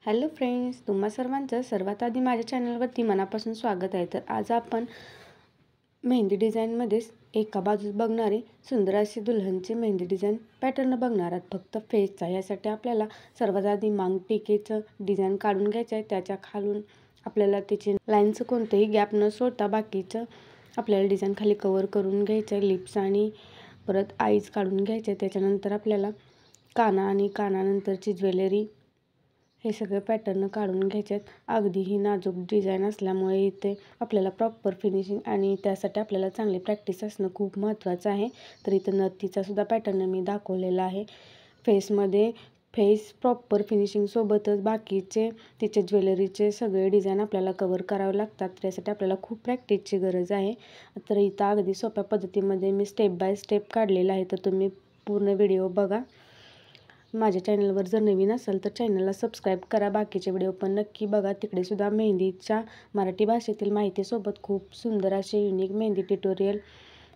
Hello friends, तुम्हा सर्वांचं सर्वात आधी माझ्या चॅनलवरती मनापासून स्वागत आहे। तर आज आपण मेहंदी डिझाईनमध्येच एका बाजूस बघणारे सुंदर अशी दुल्हनची मेहंदी डिझाईन पॅटर्न बघणार आहात, फक्त फेसचा। यासाठी आपल्याला सर्वात आधी मांग टिकेचं डिझाईन काढून घ्यायचं आहे। त्याच्या खालून आपल्याला त्याची लाईनचं कोणतेही गॅप न सोडता बाकीचं आपल्याला डिझाईन खाली कवर करून घ्यायचं आहे। लिप्स आणि परत आईज काढून घ्यायचे। त्याच्यानंतर आपल्याला काना आणि कानानंतरची ज्वेलरी हे सगळे पॅटर्न काढून घ्यायचे आहेत। अगदी ही नाजूक डिझाईन असल्यामुळे इथे आपल्याला प्रॉपर फिनिशिंग आणि त्यासाठी आपल्याला चांगली प्रॅक्टिस असणं खूप महत्त्वाचं आहे। तर इथं नथीचा सुद्धा पॅटर्न मी दाखवलेला आहे। फेसमध्ये फेस प्रॉपर फिनिशिंगसोबतच बाकीचे तिचे ज्वेलरीचे सगळे डिझाईन आपल्याला कवर करावे लागतात। त्यासाठी आपल्याला खूप प्रॅक्टिसची गरज आहे। तर इथं अगदी सोप्या पद्धतीमध्ये मी स्टेप बाय स्टेप काढलेला आहे, तर तुम्ही पूर्ण व्हिडिओ बघा। माझ्या चॅनलवर जर नवीन असाल तर चॅनलला सबस्क्राईब करा। बाकीचे व्हिडिओ पण नक्की बघा। तिकडे सुद्धा मेहंदीच्या मराठी भाषेतील माहितीसोबत खूप सुंदर असे युनिक मेहंदी ट्युटोरियल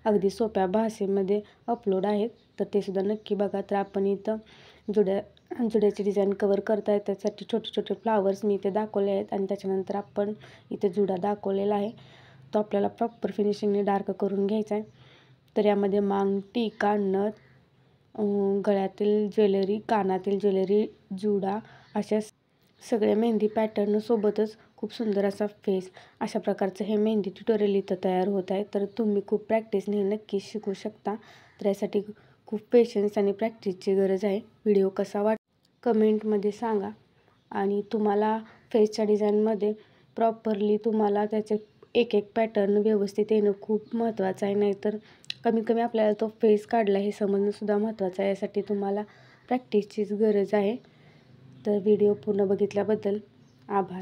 अगदी सोप्या भाषेमध्ये अपलोड आहेत, तर ते सुद्धा नक्की बघा। तर आपण इथं जुड्याची डिझाईन कवर करता आहे, त्यासाठी छोटे छोटे फ्लावर्स मी इथे दाखवले आहेत आणि त्याच्यानंतर आपण इथे जुडा दाखवलेला आहे, तो आपल्याला प्रॉपर फिनिशिंगने डार्क करून घ्यायचा आहे। तर यामध्ये मांग टिका, नथ, गळ्यातील ज्वेलरी, कानातील ज्वेलरी, जुडा अशा सगळ्या मेहंदी पॅटर्न सोबतच खूप सुंदर असा फेस, अशा प्रकारचं हे मेहंदी ट्युटोरियल इथं तयार होत आहे। तर तुम्ही खूप प्रॅक्टिसने नक्की शिकू शकता। तर यासाठी खूप पेशन्स आणि प्रॅक्टिसची गरज आहे। व्हिडिओ कसा कमेंटमध्ये सांगा। आणि तुम्हाला फेसच्या डिझाईनमध्ये प्रॉपरली तुम्हाला त्याचे एक एक पॅटर्न व्यवस्थित येणं खूप महत्त्वाचं आहे, नाहीतर कमी कमी आपल्याला तो फेस काढला हे समजणंसुद्धा महत्त्वाचं आहे। यासाठी तुम्हाला प्रॅक्टिसचीच गरज आहे। तर व्हिडिओ पूर्ण बघितल्याबद्दल आभार।